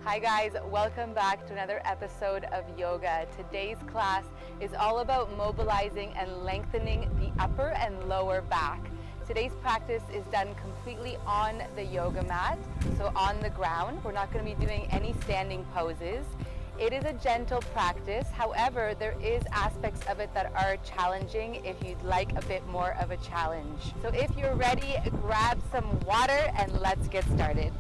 Hi guys, welcome back to another episode of yoga. Today's class is all about mobilizing and lengthening the upper and lower back. Today's practice is done completely on the yoga mat, so on the ground. We're not going to be doing any standing poses. It is a gentle practice. However, there is aspects of it that are challenging if you'd like a bit more of a challenge. So if you're ready, grab some water and let's get started.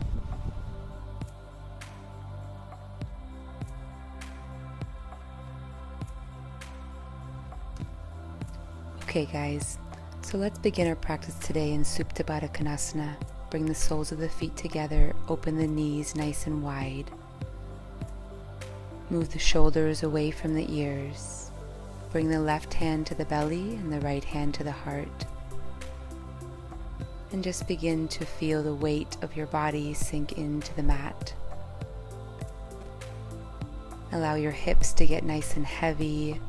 Okay guys, so let's begin our practice today in Supta Baddha Konasana. Bring the soles of the feet together, open the knees nice and wide. Move the shoulders away from the ears. Bring the left hand to the belly and the right hand to the heart. And just begin to feel the weight of your body sink into the mat. Allow your hips to get nice and heavy,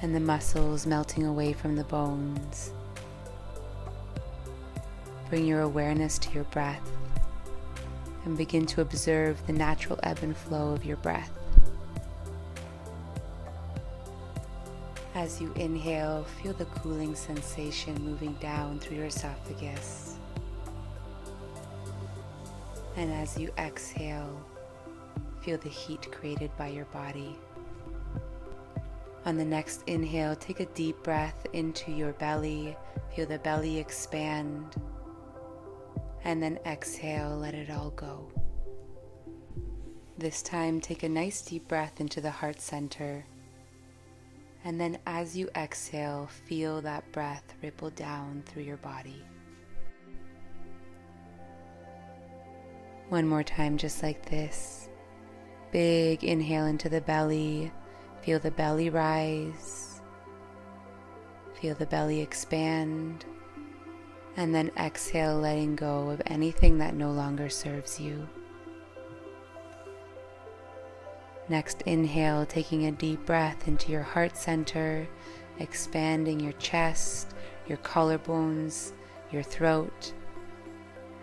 and the muscles melting away from the bones. Bring your awareness to your breath and begin to observe the natural ebb and flow of your breath. As you inhale, feel the cooling sensation moving down through your esophagus. And as you exhale, feel the heat created by your body. On the next inhale, take a deep breath into your belly. Feel the belly expand. And then exhale, let it all go. This time, take a nice deep breath into the heart center. And then as you exhale, feel that breath ripple down through your body. One more time, just like this. Big inhale into the belly. Feel the belly rise, feel the belly expand, and then exhale, letting go of anything that no longer serves you. Next inhale, taking a deep breath into your heart center, expanding your chest, your collarbones, your throat,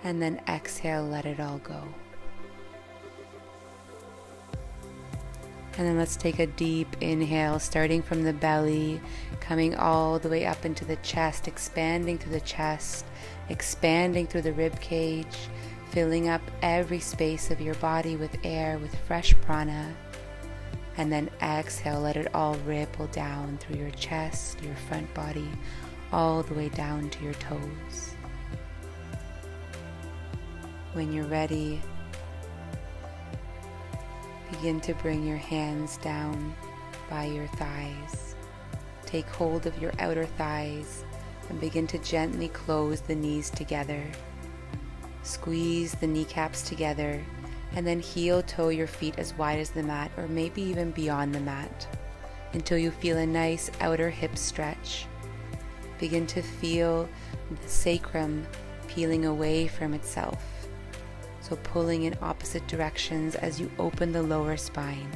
and then exhale, let it all go. And then let's take a deep inhale, starting from the belly, coming all the way up into the chest, expanding through the chest, expanding through the rib cage, filling up every space of your body with air, with fresh prana. And then exhale, let it all ripple down through your chest, your front body, all the way down to your toes. When you're ready, begin to bring your hands down by your thighs. Take hold of your outer thighs and begin to gently close the knees together. Squeeze the kneecaps together and then heel toe your feet as wide as the mat, or maybe even beyond the mat, until you feel a nice outer hip stretch. Begin to feel the sacrum peeling away from itself. So pulling in opposite directions as you open the lower spine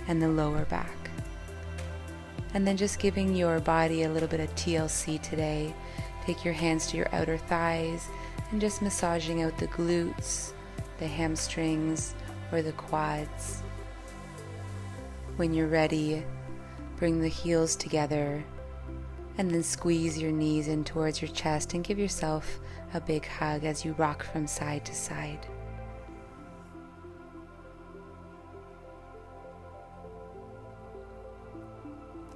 and the lower back. And then just giving your body a little bit of TLC today. Take your hands to your outer thighs and just massaging out the glutes, the hamstrings, or the quads. When you're ready, bring the heels together and then squeeze your knees in towards your chest and give yourself a big hug as you rock from side to side.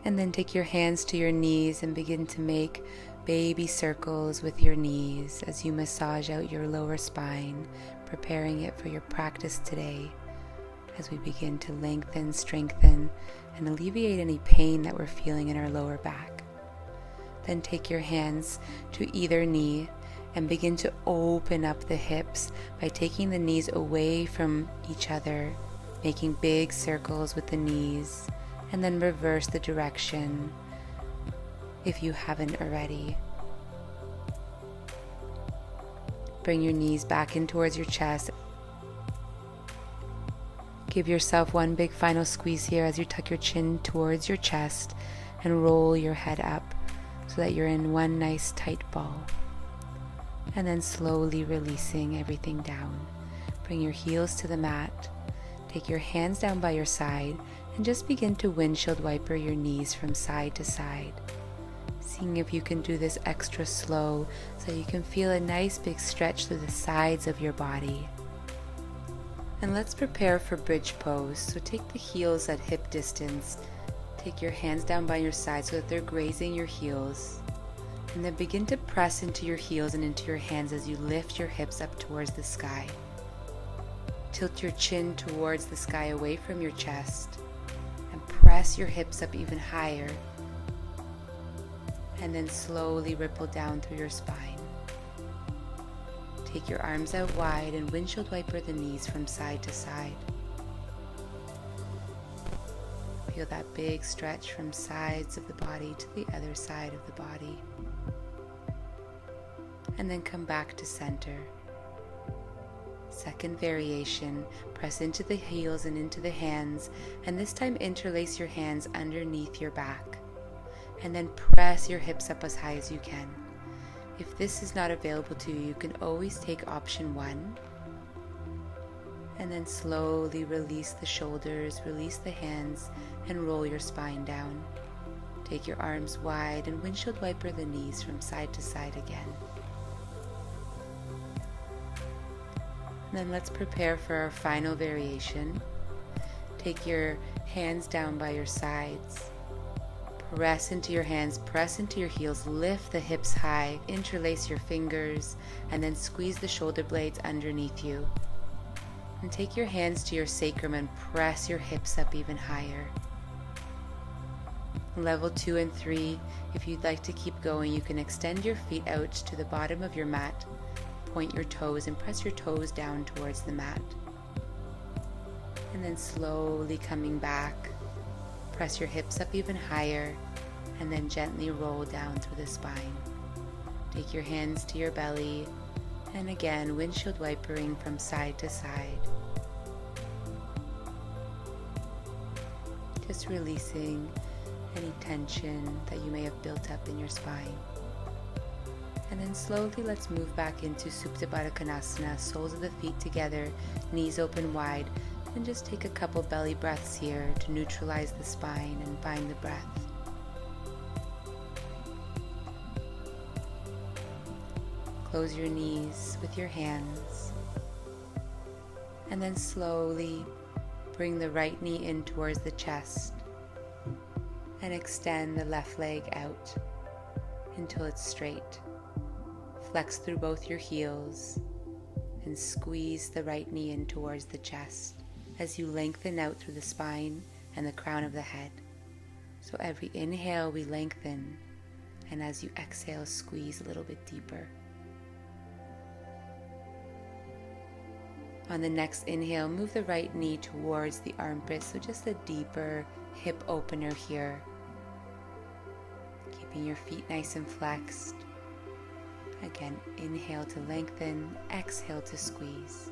And then take your hands to your knees and begin to make baby circles with your knees as you massage out your lower spine, preparing it for your practice today as we begin to lengthen, strengthen, and alleviate any pain that we're feeling in our lower back. Then take your hands to either knee and begin to open up the hips by taking the knees away from each other, making big circles with the knees, and then reverse the direction if you haven't already. Bring your knees back in towards your chest. Give yourself one big final squeeze here as you tuck your chin towards your chest and roll your head up so that you're in one nice tight ball. And then slowly releasing everything down. Bring your heels to the mat. Take your hands down by your side and just begin to windshield wiper your knees from side to side. Seeing if you can do this extra slow so you can feel a nice big stretch through the sides of your body. And let's prepare for bridge pose. So take the heels at hip distance. Take your hands down by your side so that they're grazing your heels. And then begin to press into your heels and into your hands as you lift your hips up towards the sky. Tilt your chin towards the sky away from your chest and press your hips up even higher. And then slowly ripple down through your spine. Take your arms out wide and windshield wiper the knees from side to side. Feel that big stretch from sides of the body to the other side of the body. And then come back to center. Second variation, press into the heels and into the hands, and this time interlace your hands underneath your back. And then press your hips up as high as you can. If this is not available to you, you can always take option 1. And then slowly release the shoulders, release the hands, and roll your spine down. Take your arms wide and windshield wiper the knees from side to side again. And then let's prepare for our final variation. Take your hands down by your sides. Press into your hands, press into your heels, lift the hips high, interlace your fingers, and then squeeze the shoulder blades underneath you. And take your hands to your sacrum and press your hips up even higher. Level 2 and 3, if you'd like to keep going, you can extend your feet out to the bottom of your mat, point your toes and press your toes down towards the mat. And then slowly coming back, press your hips up even higher, and then gently roll down through the spine. Take your hands to your belly, and again, windshield wipering from side to side. Just releasing any tension that you may have built up in your spine. And then slowly let's move back into Supta Baddha Konasana, soles of the feet together, knees open wide, and just take a couple belly breaths here to neutralize the spine and find the breath. Close your knees with your hands, and then slowly bring the right knee in towards the chest and extend the left leg out until it's straight. Flex through both your heels and squeeze the right knee in towards the chest as you lengthen out through the spine and the crown of the head. So every inhale we lengthen, and as you exhale, squeeze a little bit deeper. On the next inhale, move the right knee towards the armpit, so just a deeper hip opener here. Keeping your feet nice and flexed. Again, inhale to lengthen, exhale to squeeze.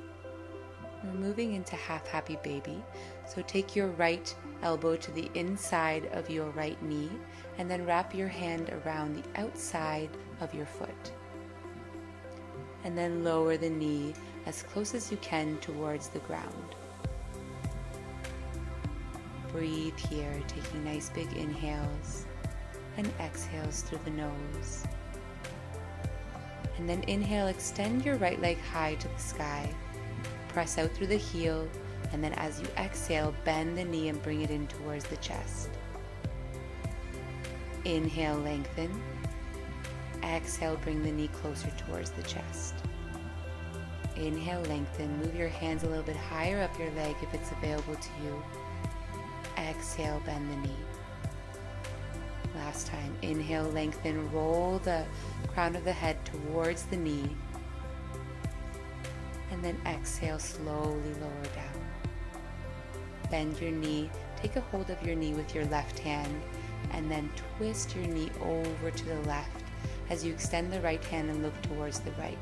We're moving into half happy baby. So take your right elbow to the inside of your right knee and then wrap your hand around the outside of your foot. And then lower the knee as close as you can towards the ground. Breathe here, taking nice big inhales and exhales through the nose. And then inhale, extend your right leg high to the sky. Press out through the heel, and then as you exhale, bend the knee and bring it in towards the chest. Inhale, lengthen. Exhale, bring the knee closer towards the chest. Inhale, lengthen. Move your hands a little bit higher up your leg if it's available to you. Exhale, bend the knee. Last time. Inhale, lengthen. Roll the crown of the head towards the knee. And then exhale, slowly lower down. Bend your knee. Take a hold of your knee with your left hand, and then twist your knee over to the left as you extend the right hand and look towards the right.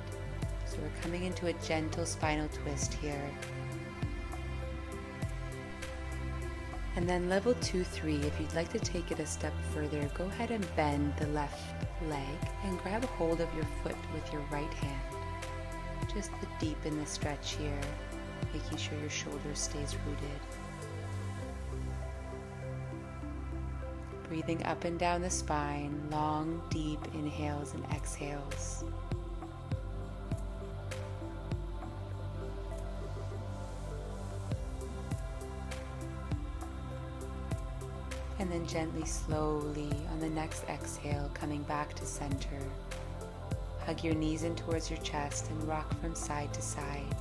So we're coming into a gentle spinal twist here. And then level 2, 3, if you'd like to take it a step further, go ahead and bend the left leg and grab a hold of your foot with your right hand. Just to deepen the stretch here. making sure your shoulder stays rooted. Breathing up and down the spine, long, deep inhales and exhales. And then gently, slowly, on the next exhale, coming back to center. Hug your knees in towards your chest and rock from side to side,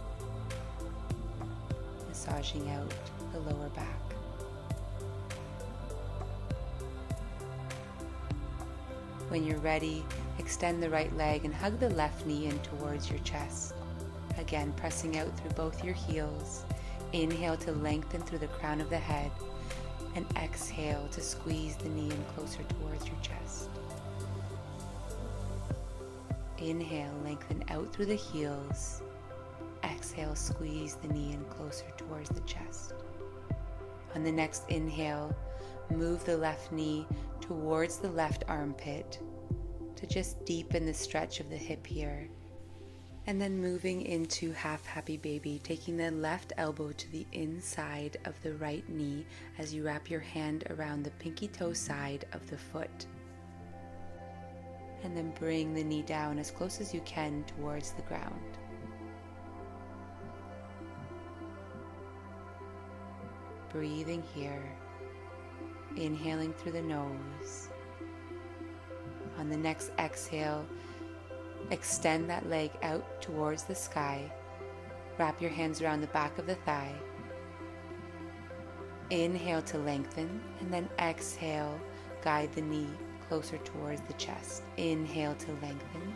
massaging out the lower back. When you're ready, extend the right leg and hug the left knee in towards your chest. Again, pressing out through both your heels. Inhale to lengthen through the crown of the head, and exhale to squeeze the knee in closer towards your chest. Inhale, lengthen out through the heels. Exhale, squeeze the knee in closer towards the chest. On the next inhale, move the left knee towards the left armpit to just deepen the stretch of the hip here. And then moving into half happy baby, taking the left elbow to the inside of the right knee as you wrap your hand around the pinky toe side of the foot. And then bring the knee down as close as you can towards the ground. Breathing here, inhaling through the nose. On the next exhale, extend that leg out towards the sky. Wrap your hands around the back of the thigh. Inhale to lengthen, and then exhale, guide the knee closer towards the chest. Inhale to lengthen.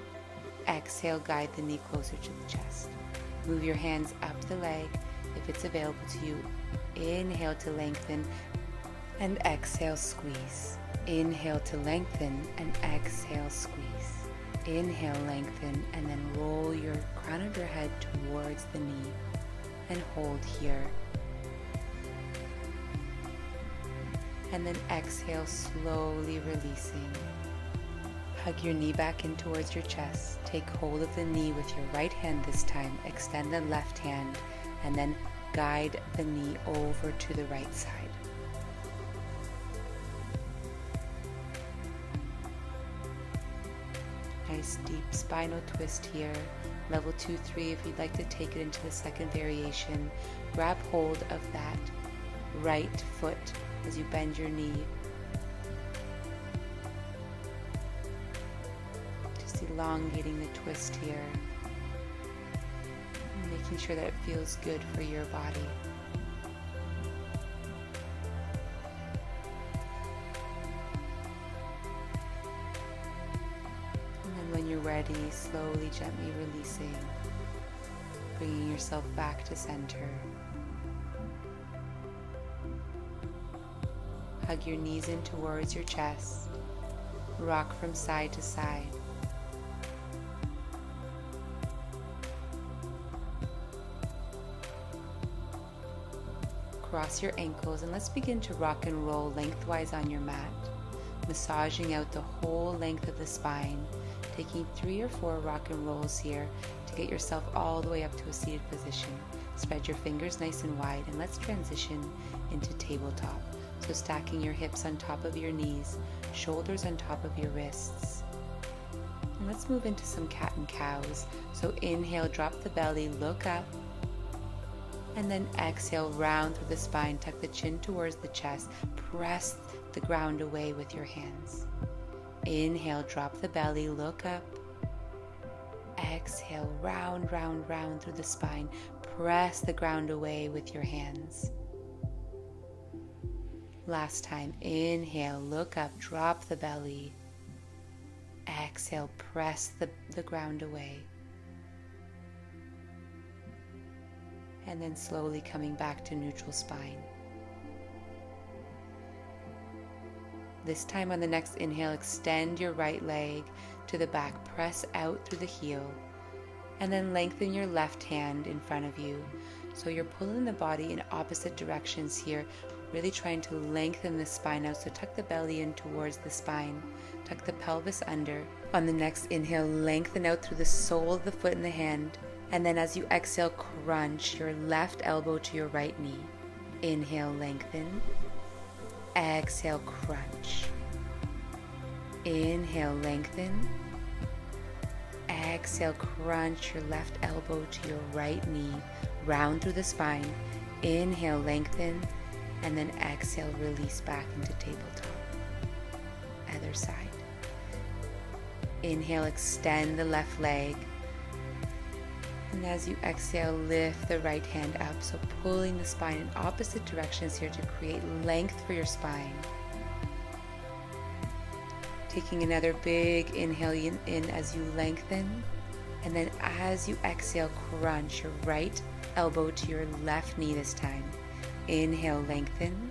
Exhale, guide the knee closer to the chest. Move your hands up the leg if it's available to you. Inhale to lengthen, and exhale, squeeze. Inhale to lengthen, and exhale, squeeze. Inhale, lengthen, and then roll your crown of your head towards the knee and hold here. And then exhale, slowly releasing. Hug your knee back in towards your chest. Take hold of the knee with your right hand this time. Extend the left hand and then guide the knee over to the right side. Nice deep spinal twist here. Level 2, 3, if you'd like to take it into the second variation, grab hold of that right foot as you bend your knee. Just elongating the twist here, and making sure that it feels good for your body. When you're ready, slowly, gently releasing, bringing yourself back to center. Hug your knees in towards your chest. Rock from side to side. Cross your ankles and let's begin to rock and roll lengthwise on your mat, massaging out the whole length of the spine. Taking 3 or 4 rock and rolls here to get yourself all the way up to a seated position. Spread your fingers nice and wide and let's transition into tabletop. So stacking your hips on top of your knees, shoulders on top of your wrists. And let's move into some cat and cows. So inhale, drop the belly, look up. And then exhale, round through the spine, tuck the chin towards the chest, press the ground away with your hands. Inhale, drop the belly, look up. Exhale, round, round, round through the spine. Press the ground away with your hands. Last time, inhale, look up, drop the belly. Exhale, press the ground away. And then slowly coming back to neutral spine. This time on the next inhale, extend your right leg to the back, press out through the heel, and then lengthen your left hand in front of you. So you're pulling the body in opposite directions here, really trying to lengthen the spine out. So tuck the belly in towards the spine, tuck the pelvis under. On the next inhale, lengthen out through the sole of the foot and the hand, And then as you exhale, crunch your left elbow to your right knee. Inhale, lengthen. Exhale, crunch. Inhale, lengthen. Exhale, crunch your left elbow to your right knee. Round through the spine. Inhale, lengthen. And then exhale, release back into tabletop. Other side. Inhale, extend the left leg. And as you exhale, lift the right hand up. So pulling the spine in opposite directions here to create length for your spine. Taking another big inhale in as you lengthen. And then as you exhale, crunch your right elbow to your left knee this time. Inhale, lengthen.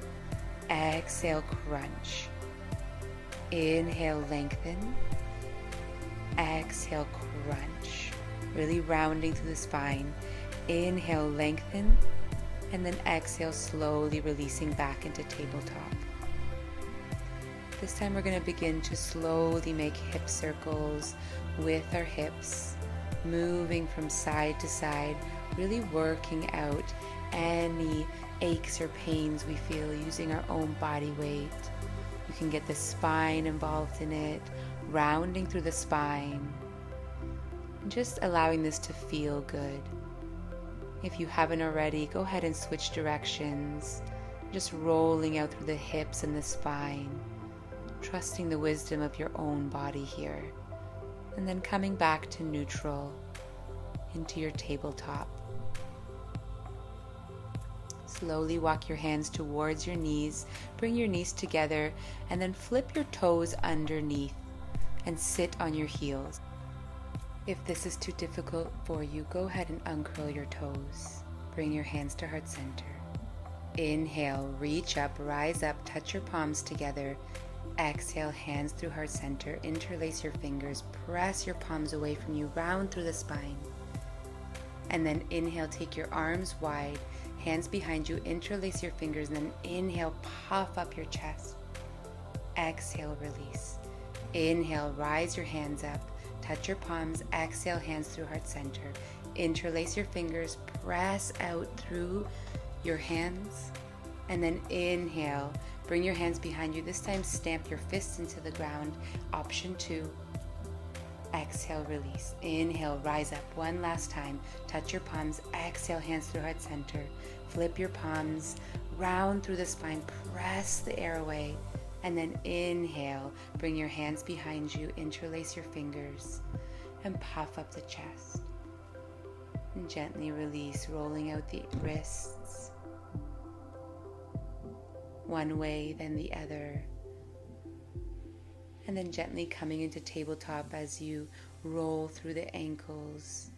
Exhale, crunch. Inhale, lengthen. Exhale, crunch. Really rounding through the spine. Inhale, lengthen. And then exhale, slowly releasing back into tabletop. This time we're going to begin to slowly make hip circles with our hips, moving from side to side, really working out any aches or pains we feel using our own body weight. You can get the spine involved in it, rounding through the spine, and just allowing this to feel good. If you haven't already, go ahead and switch directions, just rolling out through the hips and the spine, trusting the wisdom of your own body here, and then coming back to neutral into your tabletop. Slowly walk your hands towards your knees, bring your knees together, and then flip your toes underneath and sit on your heels. If this is too difficult for you, go ahead and uncurl your toes. Bring your hands to heart center. Inhale, reach up, rise up, touch your palms together. Exhale, hands through heart center, interlace your fingers, press your palms away from you, round through the spine. And then inhale, take your arms wide, hands behind you, interlace your fingers, and then inhale, puff up your chest. Exhale, release. Inhale, rise your hands up, touch your palms, exhale, hands through heart center. Interlace your fingers, press out through your hands, and then inhale, bring your hands behind you. This time, stamp your fists into the ground. Option 2. Exhale, release. Inhale, rise up. One last time. Touch your palms. Exhale, hands through heart center. Flip your palms, round through the spine. Press the air away. And then inhale, bring your hands behind you. Interlace your fingers and puff up the chest. And gently release, rolling out the wrists. One way, then the other. And then gently coming into tabletop as you roll through the ankles.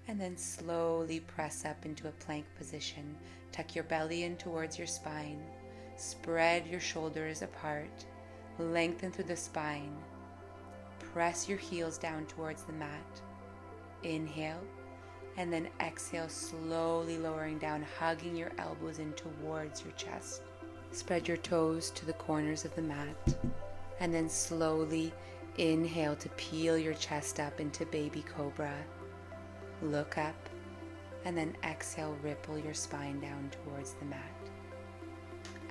And then slowly press up into a plank position. Tuck your belly in towards your spine. Spread your shoulders apart. Lengthen through the spine. Press your heels down towards the mat. Inhale. And then exhale, slowly lowering down, hugging your elbows in towards your chest. Spread your toes to the corners of the mat. And then slowly inhale to peel your chest up into baby cobra. Look up. And then exhale, ripple your spine down towards the mat.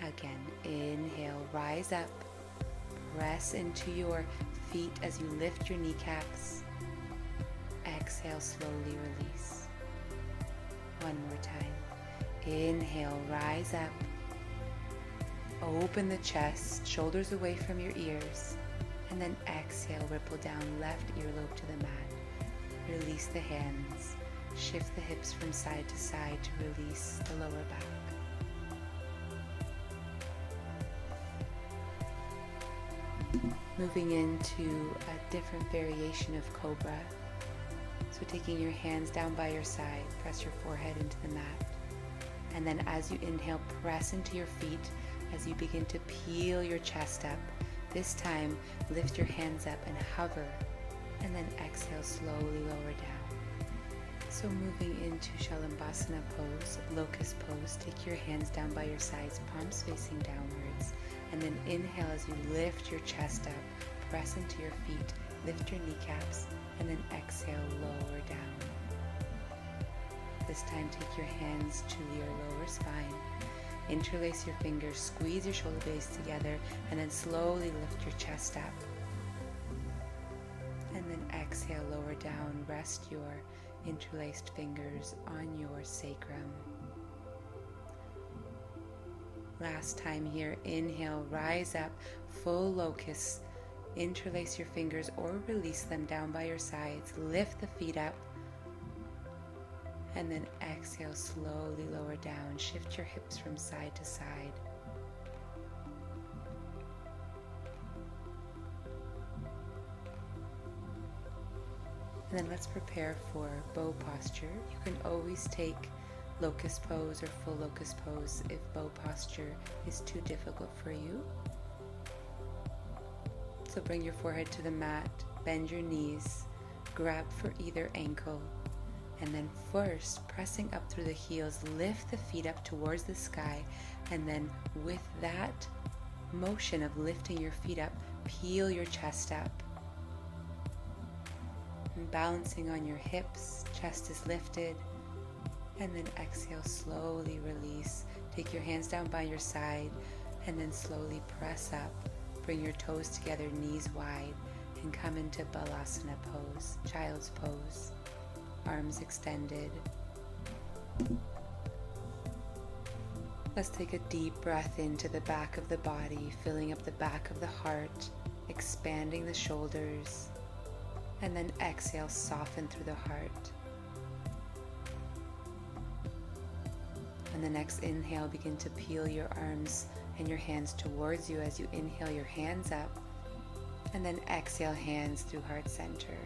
Again, inhale, rise up. Press into your feet as you lift your kneecaps. Exhale, slowly release. One more time. Inhale, rise up. Open the chest, shoulders away from your ears. And then exhale, ripple down left earlobe to the mat. Release the hands. Shift the hips from side to side to release the lower back. Moving into a different variation of cobra. So taking your hands down by your side, press your forehead into the mat. And then as you inhale, press into your feet as you begin to peel your chest up. This time, lift your hands up and hover. And then exhale, slowly lower down. So moving into Shalabhasana pose, locust pose, take your hands down by your sides, palms facing downwards. And then inhale as you lift your chest up. press into your feet, lift your kneecaps, and then exhale, lower down. This time, take your hands to your lower spine. Interlace your fingers, squeeze your shoulder blades together, and then slowly lift your chest up. And then exhale, lower down. Rest your interlaced fingers on your sacrum. Last time here, inhale, rise up, full locust. Interlace your fingers or release them down by your sides. Lift the feet up. And then exhale, slowly lower down. Shift your hips from side to side. And then let's prepare for bow posture. You can always take locust pose or full locust pose if bow posture is too difficult for you. So bring your forehead to the mat, bend your knees, grab for either ankle, and then first, pressing up through the heels, lift the feet up towards the sky, and then with that motion of lifting your feet up, peel your chest up. And balancing on your hips, chest is lifted, and then exhale, slowly release. Take your hands down by your side, and then slowly press up. Bring your toes together, knees wide, and come into Balasana pose, child's pose. Arms extended. Let's take a deep breath into the back of the body, filling up the back of the heart, expanding the shoulders, and then exhale, soften through the heart. On the next inhale, begin to peel your arms and your hands towards you as you inhale your hands up, and then exhale, hands through heart center.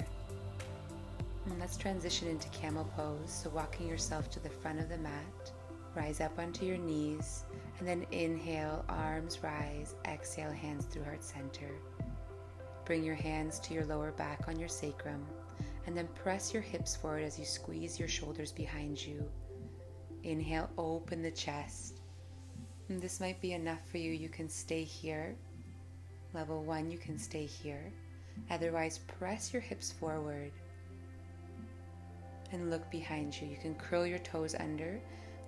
And let's transition into camel pose. So walking yourself to the front of the mat, rise up onto your knees, and then inhale, arms rise, exhale, hands through heart center. Bring your hands to your lower back on your sacrum, and then press your hips forward as you squeeze your shoulders behind you. Inhale, open the chest. And this might be enough for you. You can stay here. Level 1, you can stay here. Otherwise, press your hips forward and look behind you. You can curl your toes under.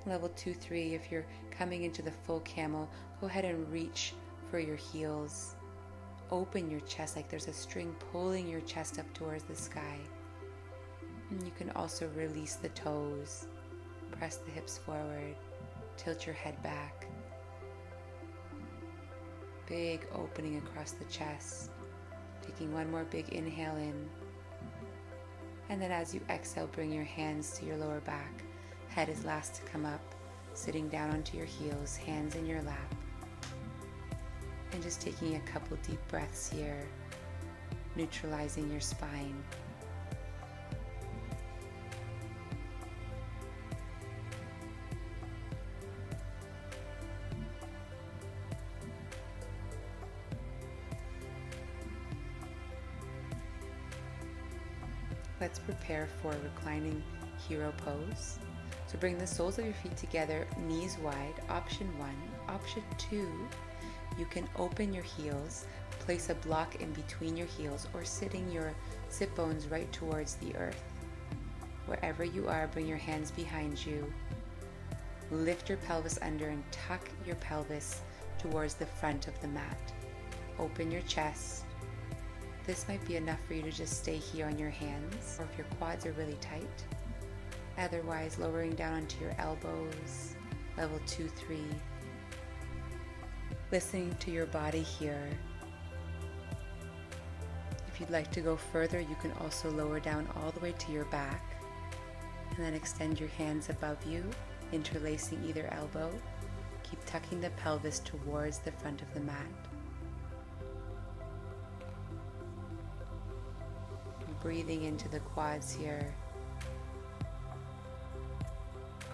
Level 2, 3, if you're coming into the full camel, go ahead and reach for your heels. Open your chest like there's a string pulling your chest up towards the sky. And you can also release the toes. Press the hips forward. Tilt your head back. Big opening across the chest. Taking one more big inhale in. And then as you exhale, bring your hands to your lower back. Head is last to come up. Sitting down onto your heels, hands in your lap. And just taking a couple deep breaths here, neutralizing your spine. Let's prepare for reclining hero pose. So bring the soles of your feet together, knees wide, option 1. Option 2, you can open your heels, place a block in between your heels, or sitting your sit bones right towards the earth. Wherever you are, bring your hands behind you. Lift your pelvis under and tuck your pelvis towards the front of the mat. Open your chest. This might be enough for you to just stay here on your hands, or if your quads are really tight. Otherwise, lowering down onto your elbows, level 2, 3. Listening to your body here. If you'd like to go further, you can also lower down all the way to your back, and then extend your hands above you, interlacing either elbow. Keep tucking the pelvis towards the front of the mat. Breathing into the quads here,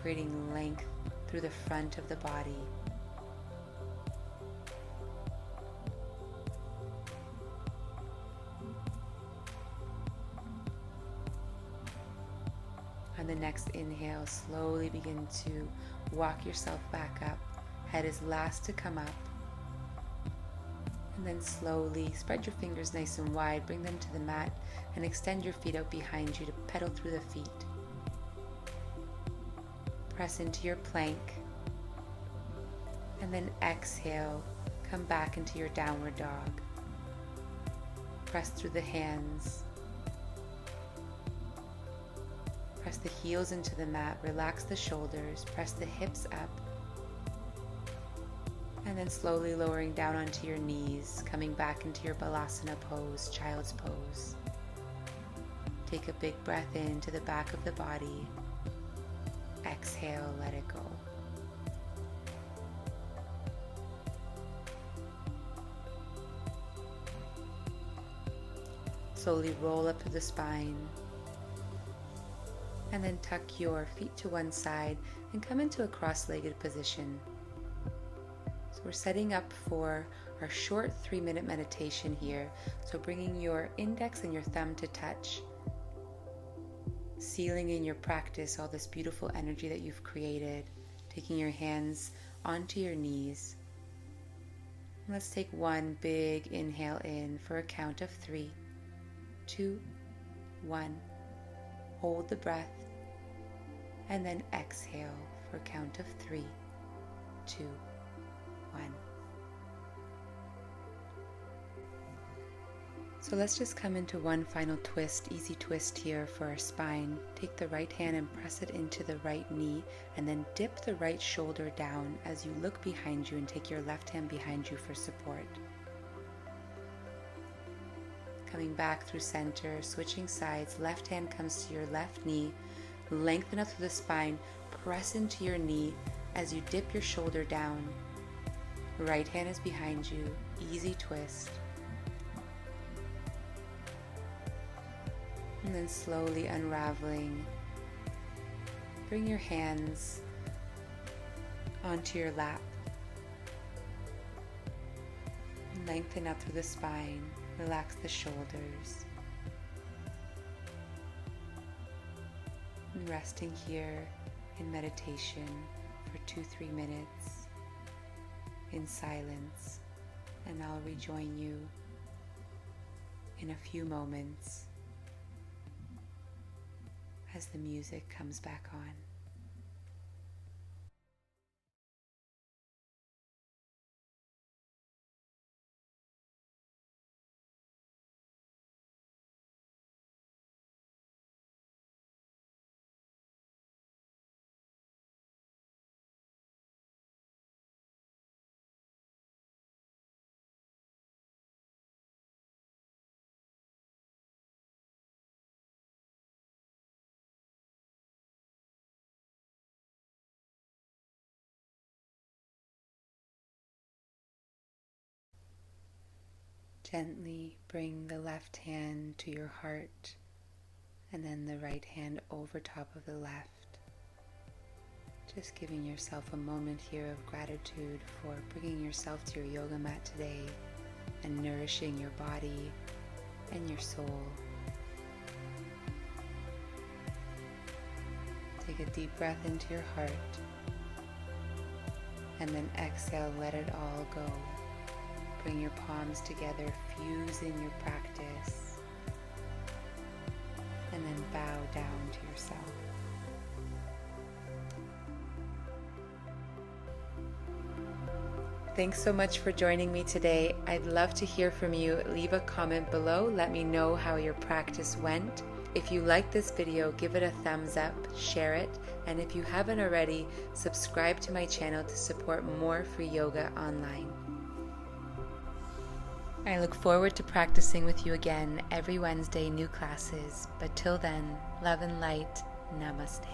creating length through the front of the body. On the next inhale, slowly begin to walk yourself back up. Head is last to come up. And then slowly spread your fingers nice and wide, bring them to the mat, and extend your feet out behind you to pedal through the feet. Press into your plank, and then exhale, come back into your downward dog. Press through the hands. Press the heels into the mat, relax the shoulders, press the hips up, and then slowly lowering down onto your knees, coming back into your balasana pose, child's pose. Take a big breath into the back of the body. Exhale, let it go. Slowly roll up through the spine. And then tuck your feet to one side and come into a cross-legged position. So we're setting up for our short 3-minute meditation here. So bringing your index and your thumb to touch, sealing in your practice all this beautiful energy that you've created, taking your hands onto your knees. Let's take one big inhale in for a count of 3, 2, 1. Hold the breath, and then exhale for a count of 3, 2, 1. So let's just come into one final twist, easy twist here for our spine. Take the right hand and press it into the right knee, and then dip the right shoulder down as you look behind you and take your left hand behind you for support. Coming back through center, switching sides, left hand comes to your left knee, lengthen up through the spine, press into your knee as you dip your shoulder down. Right hand is behind you, easy twist. And then slowly unraveling. Bring your hands onto your lap. Lengthen up through the spine. Relax the shoulders. And resting here in meditation for 2-3 minutes in silence. And I'll rejoin you in a few moments as the music comes back on. Gently bring the left hand to your heart and then the right hand over top of the left. Just giving yourself a moment here of gratitude for bringing yourself to your yoga mat today and nourishing your body and your soul. Take a deep breath into your heart and then exhale, let it all go. Bring your palms together, fuse in your practice, and then bow down to yourself. Thanks so much for joining me today. I'd love to hear from you. Leave a comment below. Let me know how your practice went. If you like this video, give it a thumbs up, share it, and if you haven't already, subscribe to my channel to support more free yoga online. I look forward to practicing with you again every Wednesday, new classes. But till then, love and light. Namaste.